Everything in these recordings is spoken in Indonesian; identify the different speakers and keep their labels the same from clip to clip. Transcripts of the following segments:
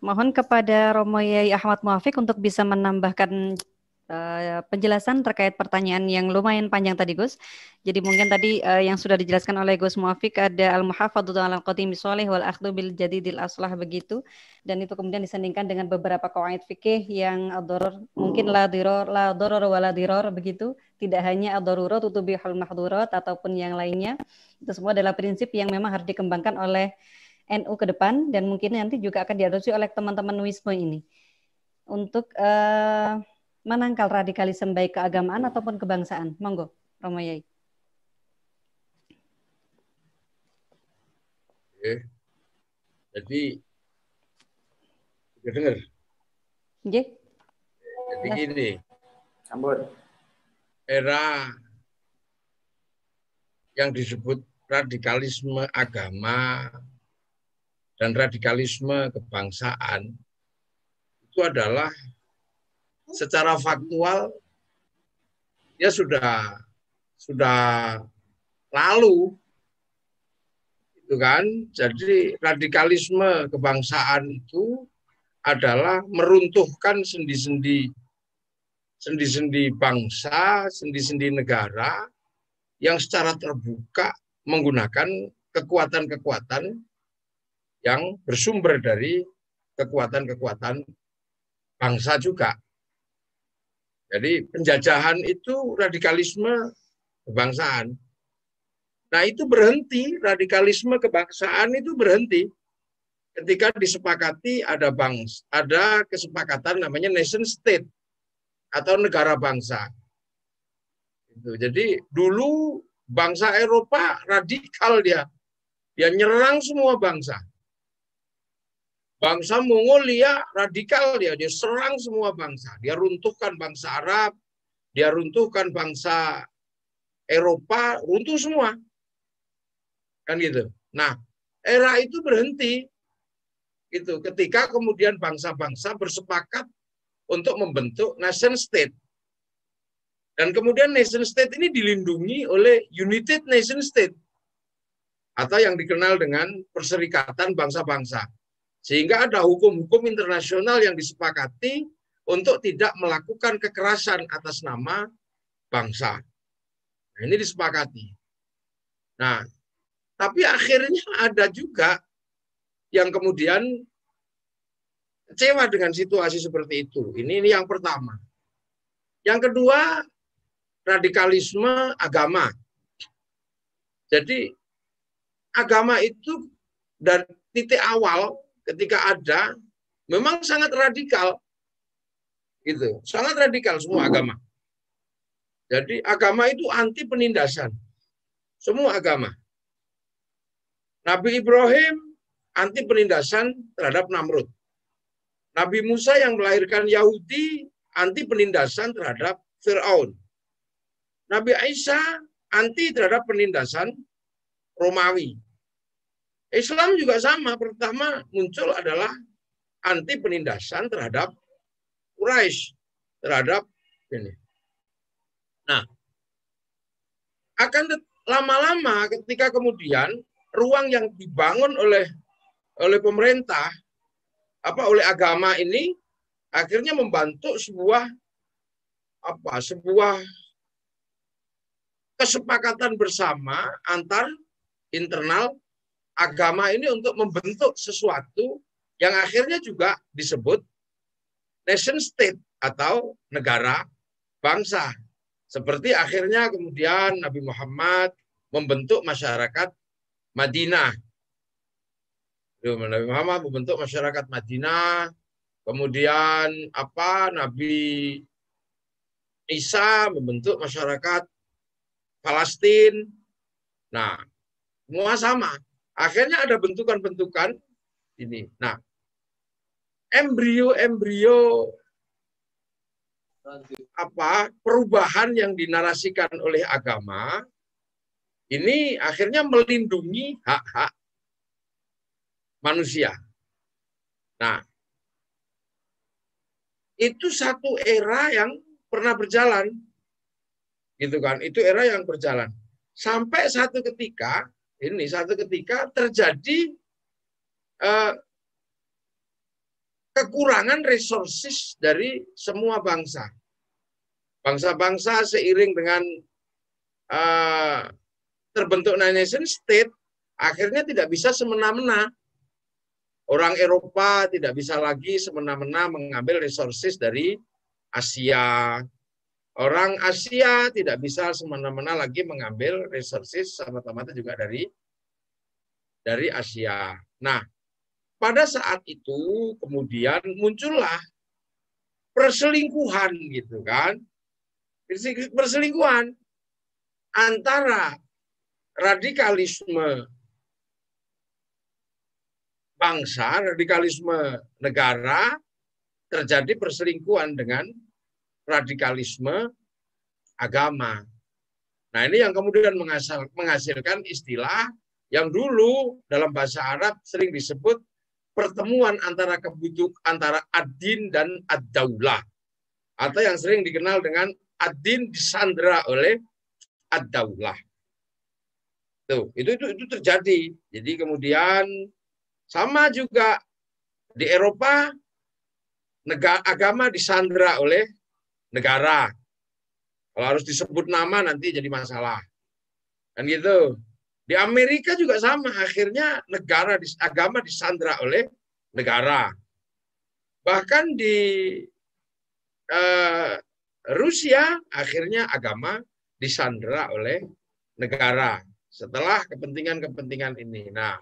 Speaker 1: Mohon kepada Romo Yai Ahmad Muafiq untuk bisa menambahkan penjelasan terkait pertanyaan yang lumayan panjang tadi, Gus. Jadi mungkin tadi yang sudah dijelaskan oleh Gus Muafiq ada al-muhafadzatu 'alal qadimi sholih wal akhdhu bil jadidil aslah begitu. Dan itu kemudian disandingkan dengan beberapa qawaid fikih yang ad-darar mungkin la darar wa la dirar begitu. Tidak hanya ad-darurat tutubihul mahdhurat ataupun yang lainnya. Itu semua adalah prinsip yang memang harus dikembangkan oleh NU ke depan dan mungkin nanti juga akan diadopsi oleh teman-teman Wisma ini untuk menangkal radikalisme baik keagamaan ataupun kebangsaan. Monggo, Romo Yai.
Speaker 2: Oke. Jadi dengar.
Speaker 1: Nggih.
Speaker 2: Jadi gini.
Speaker 3: Sambut.
Speaker 2: Era yang disebut radikalisme agama dan radikalisme kebangsaan itu adalah secara faktual ya sudah lalu itu kan. Jadi radikalisme kebangsaan itu adalah meruntuhkan sendi-sendi bangsa, sendi-sendi negara yang secara terbuka menggunakan kekuatan-kekuatan yang bersumber dari kekuatan-kekuatan bangsa juga. Jadi penjajahan itu radikalisme kebangsaan. Nah itu berhenti, radikalisme kebangsaan itu berhenti ketika disepakati ada kesepakatan namanya nation state atau negara bangsa. Jadi dulu bangsa Eropa radikal dia nyerang semua bangsa. Bangsa Mongolia radikal dia serang semua bangsa. Dia runtuhkan bangsa Arab, dia runtuhkan bangsa Eropa, runtuh semua. Kan gitu. Nah, era itu berhenti gitu ketika kemudian bangsa-bangsa bersepakat untuk membentuk nation state. Dan kemudian nation state ini dilindungi oleh United Nation State atau yang dikenal dengan Perserikatan Bangsa-Bangsa. Sehingga ada hukum-hukum internasional yang disepakati untuk tidak melakukan kekerasan atas nama bangsa. Nah, ini disepakati. Nah, tapi akhirnya ada juga yang kemudian kecewa dengan situasi seperti itu. Ini yang pertama. Yang kedua, radikalisme agama. Jadi agama itu dari titik awal ketika ada memang sangat radikal. Gitu. Sangat radikal semua agama. Jadi agama itu anti penindasan. Semua agama. Nabi Ibrahim anti penindasan terhadap Namrud. Nabi Musa yang melahirkan Yahudi anti penindasan terhadap Fir'aun. Nabi Isa anti terhadap penindasan Romawi. Islam juga sama, pertama muncul adalah anti penindasan terhadap Quraisy, terhadap ini. Nah, akan lama-lama ketika kemudian ruang yang dibangun oleh pemerintah, oleh agama ini, akhirnya membantu sebuah kesepakatan bersama antar internal agama ini untuk membentuk sesuatu yang akhirnya juga disebut nation state atau negara bangsa. Seperti akhirnya kemudian Nabi Muhammad membentuk masyarakat Madinah. Nabi Muhammad membentuk masyarakat Madinah. Kemudian Nabi Isa membentuk masyarakat Palestina. Nah, semua sama. Akhirnya ada bentukan-bentukan ini. Nah, embrio-embrio perubahan yang dinarasikan oleh agama ini akhirnya melindungi hak-hak manusia. Nah, itu satu era yang pernah berjalan. Gitu kan? Itu era yang berjalan. Sampai satu ketika terjadi kekurangan resources dari semua bangsa. Bangsa-bangsa seiring dengan terbentuknya nation state, akhirnya tidak bisa semena-mena. Orang Eropa tidak bisa lagi semena-mena mengambil resources dari Asia. Orang Asia tidak bisa semena-mena lagi mengambil resources sama-sama juga dari Asia. Nah, pada saat itu kemudian muncullah perselingkuhan gitu kan. Perselingkuhan antara radikalisme bangsa, radikalisme negara, terjadi perselingkuhan dengan radikalisme agama. Nah, ini yang kemudian menghasilkan istilah yang dulu dalam bahasa Arab sering disebut pertemuan antara antara ad-din dan ad-daulah, atau yang sering dikenal dengan ad-din disandera oleh ad-daulah. Tuh, itu terjadi. Jadi kemudian sama juga di Eropa, agama disandera oleh negara. Kalau harus disebut nama nanti jadi masalah. Kan gitu. Di Amerika juga sama, akhirnya agama disandera oleh negara. Bahkan di Rusia, akhirnya agama disandera oleh negara setelah kepentingan-kepentingan ini. Nah,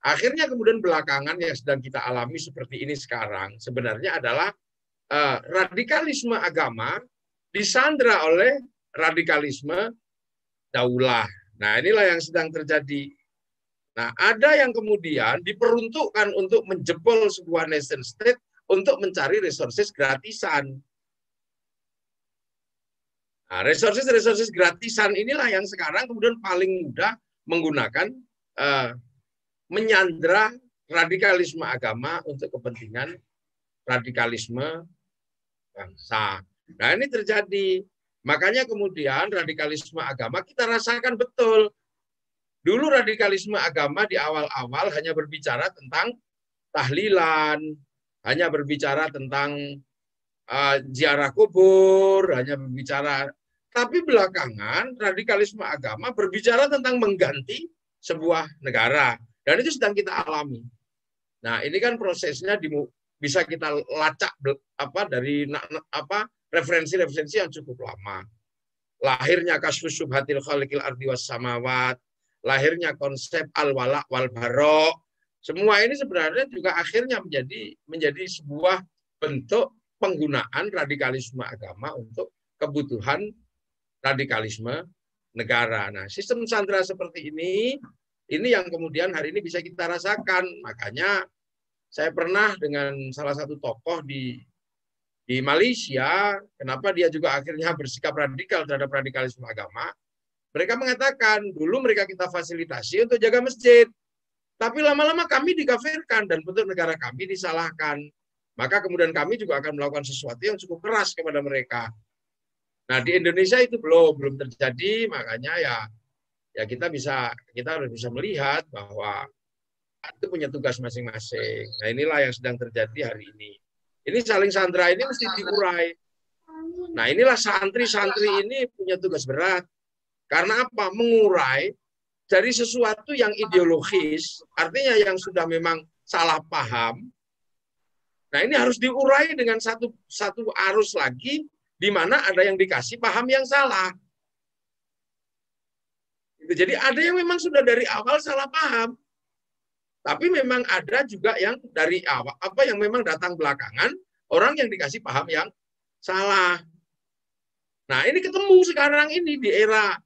Speaker 2: akhirnya kemudian belakangan yang sedang kita alami seperti ini sekarang sebenarnya adalah radikalisme agama disandera oleh radikalisme daulah. Nah, inilah yang sedang terjadi. Nah, ada yang kemudian diperuntukkan untuk menjebol sebuah nation state untuk mencari resources gratisan. Nah, resources gratisan inilah yang sekarang kemudian paling mudah menggunakan menyandra radikalisme agama untuk kepentingan radikalisme bangsa. Nah, ini terjadi. Makanya kemudian radikalisme agama kita rasakan betul. Dulu radikalisme agama di awal-awal hanya berbicara tentang tahlilan, hanya berbicara tentang ziarah kubur, hanya berbicara. Tapi belakangan radikalisme agama berbicara tentang mengganti sebuah negara. Dan itu sedang kita alami. Nah, ini kan prosesnya bisa kita lacak dari referensi-referensi yang cukup lama. Lahirnya kasus syubhatil khaliqil ardi was samawat, lahirnya konsep al-wala wal bara. Semua ini sebenarnya juga akhirnya menjadi sebuah bentuk penggunaan radikalisme agama untuk kebutuhan radikalisme negara. Nah, sistem sandera seperti ini yang kemudian hari ini bisa kita rasakan. Makanya saya pernah dengan salah satu tokoh di Malaysia, kenapa dia juga akhirnya bersikap radikal terhadap radikalisme agama. Mereka mengatakan, dulu mereka kita fasilitasi untuk jaga masjid. Tapi lama-lama kami dikafirkan dan bentuk negara kami disalahkan. Maka kemudian kami juga akan melakukan sesuatu yang cukup keras kepada mereka. Nah, di Indonesia itu belum terjadi, makanya ya kita harus bisa melihat bahwa itu punya tugas masing-masing. Nah, inilah yang sedang terjadi hari ini. Ini saling sandera ini mesti diurai. Nah, inilah santri-santri ini punya tugas berat. Karena apa? Mengurai dari sesuatu yang ideologis, artinya yang sudah memang salah paham. Nah, ini harus diurai dengan satu arus lagi, di mana ada yang dikasih paham yang salah. Jadi ada yang memang sudah dari awal salah paham. Tapi memang ada juga yang dari awal, yang memang datang belakangan, orang yang dikasih paham yang salah. Nah, ini ketemu sekarang ini di era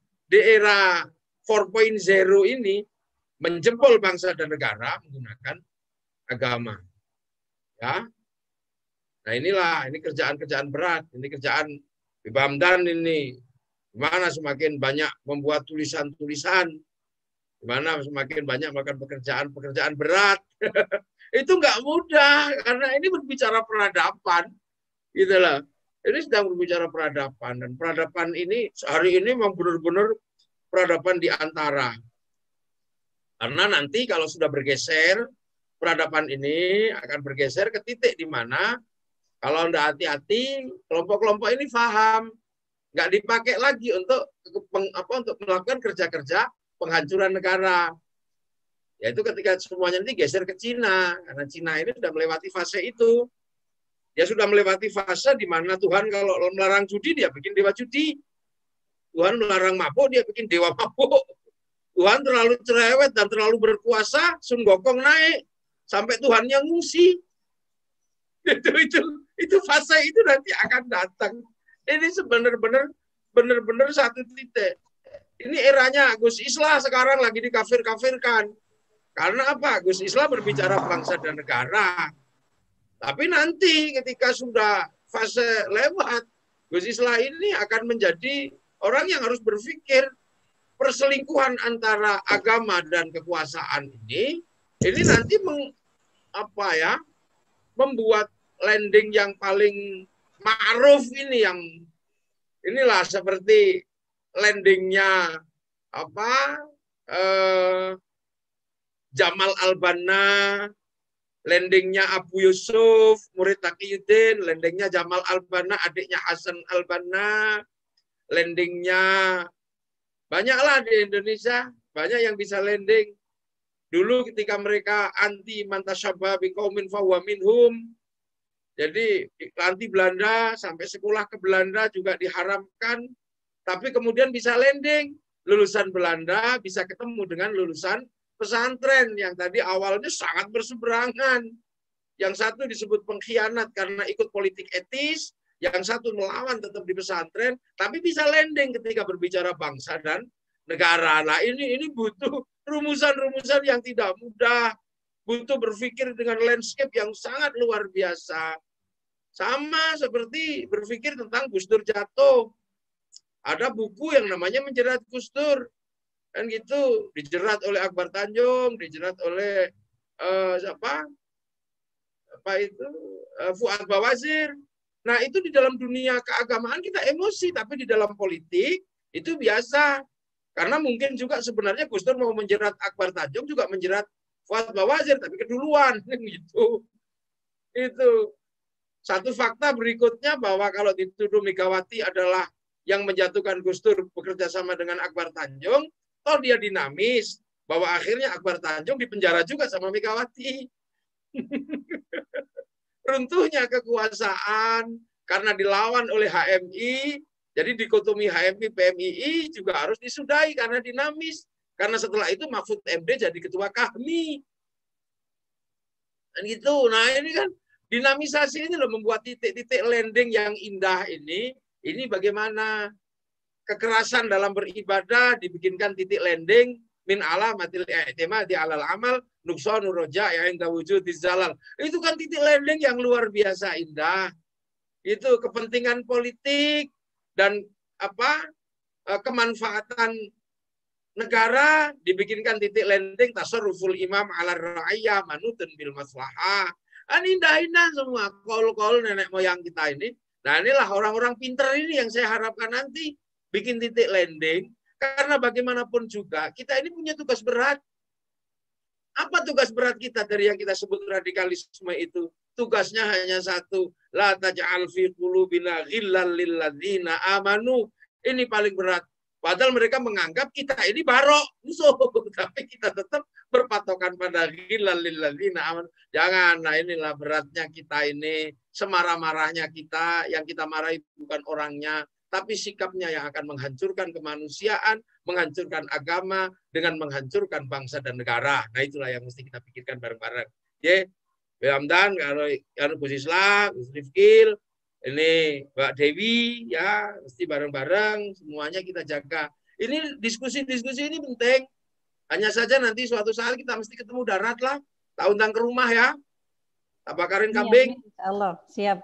Speaker 2: 4.0 ini, menjebol bangsa dan negara menggunakan agama. Ya. Nah, ini kerjaan-kerjaan berat, ini kerjaan Bang Hamdan ini. Gimana semakin banyak membuat tulisan-tulisan, gimana semakin banyak melakukan pekerjaan berat. Itu nggak mudah, karena ini berbicara peradaban. Gitu lah. Ini sedang berbicara peradaban. Dan peradaban ini, hari ini memang benar-benar peradaban di antara. Karena nanti kalau sudah bergeser, peradaban ini akan bergeser ke titik di mana kalau Anda hati-hati, kelompok-kelompok ini paham, nggak dipakai lagi untuk melakukan kerja-kerja penghancuran negara. Yaitu ketika semuanya nanti geser ke Cina, karena Cina ini sudah melewati fase itu. Dia sudah melewati fase di mana Tuhan kalau melarang judi, dia bikin dewa judi. Tuhan melarang mabuk, dia bikin dewa mabuk. Tuhan terlalu cerewet dan terlalu berkuasa, Sun Gokong naik sampai Tuhannya ngungsi. Itu fase itu nanti akan datang. Ini benar-benar satu titik. Ini eranya Gus Islah sekarang lagi dikafir-kafirkan. Karena apa? Gus Islah berbicara bangsa dan negara. Tapi nanti ketika sudah fase lewat, Gus Islah ini akan menjadi orang yang harus berpikir perselingkuhan antara agama dan kekuasaan ini nanti membuat landing yang paling ma'ruf ini, yang inilah seperti landingnya Jamal Al-Banna, landingnya Abu Yusuf, murid Taqiyuddin, landingnya Jamal Al-Banna, adiknya Hasan Al-Banna, landingnya banyaklah di Indonesia, banyak yang bisa landing. Dulu ketika mereka anti mantasyabba biqaumin fahuwa minhum, jadi anti Belanda, sampai sekolah ke Belanda juga diharamkan, tapi kemudian bisa landing. Lulusan Belanda bisa ketemu dengan lulusan pesantren yang tadi awalnya sangat berseberangan. Yang satu disebut pengkhianat karena ikut politik etis, yang satu melawan tetap di pesantren, tapi bisa landing ketika berbicara bangsa dan negara. Nah, ini butuh rumusan-rumusan yang tidak mudah, butuh berpikir dengan landscape yang sangat luar biasa. Sama seperti berpikir tentang Gus Dur jatuh. Ada buku yang namanya Menjerat Gus Dur. Kan gitu, dijerat oleh Akbar Tanjung, dijerat oleh Fuad Bawazir. Nah, itu di dalam dunia keagamaan kita emosi, tapi di dalam politik itu biasa. Karena mungkin juga sebenarnya Gus Dur mau menjerat Akbar Tanjung juga menjerat Fuad Bawazir, tapi keduluan gitu. Itu satu fakta berikutnya bahwa kalau dituduh Megawati adalah yang menjatuhkan Gus Dur bekerja sama dengan Akbar Tanjung, toh dia dinamis bahwa akhirnya Akbar Tanjung dipenjara juga sama Megawati. Runtuhnya kekuasaan karena dilawan oleh HMI, jadi dikotomi HMI PMII juga harus disudahi karena dinamis. Karena setelah itu Mahfud MD jadi ketua KAHMI. Dan gitu. Nah, ini kan dinamisasi ini loh membuat titik-titik landing yang indah ini bagaimana kekerasan dalam beribadah dibikinkan titik landing min alamatil i'timadi alal amal nuqsanu roja ya inda wujudi zalal. Itu kan titik landing yang luar biasa indah. Itu kepentingan politik dan kemanfaatan negara dibikinkan titik landing tasarruful imam ala ra'iyah manutun bil maslahah. Kan indah-indah semua kol-kol nenek moyang kita ini. Nah, inilah orang-orang pintar ini yang saya harapkan nanti bikin titik landing. Karena bagaimanapun juga kita ini punya tugas berat. Apa tugas berat kita dari yang kita sebut radikalisme itu? Tugasnya hanya satu. La taj'al fi qulubina ghillal lil ladzina amanu. Ini paling berat. Padahal mereka menganggap kita ini barok, musuh. Tapi kita tetap berpatokan pada ghillal lil ladzina amanu. Jangan, nah inilah beratnya kita ini. Semarah-marahnya kita, yang kita marahi bukan orangnya, tapi sikapnya yang akan menghancurkan kemanusiaan, menghancurkan agama, dengan menghancurkan bangsa dan negara. Nah, itulah yang mesti kita pikirkan bareng-bareng. Oke, Hamdan, kalau Gus Islah, Gus Rifkil, ini Mbak Dewi, ya, mesti bareng-bareng, semuanya kita jaga. Ini diskusi-diskusi ini penting. Hanya saja nanti suatu saat kita mesti ketemu darat lah, tak undang ke rumah ya. Tak bakarin kambing.
Speaker 1: Insya Allah, siap.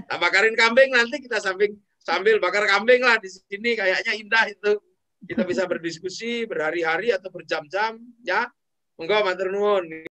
Speaker 2: Tak bakarin kambing, nanti kita sambil bakar kambing lah di sini, kayaknya indah itu. Kita bisa berdiskusi berhari-hari atau berjam-jam, ya. Monggo matur nuwun.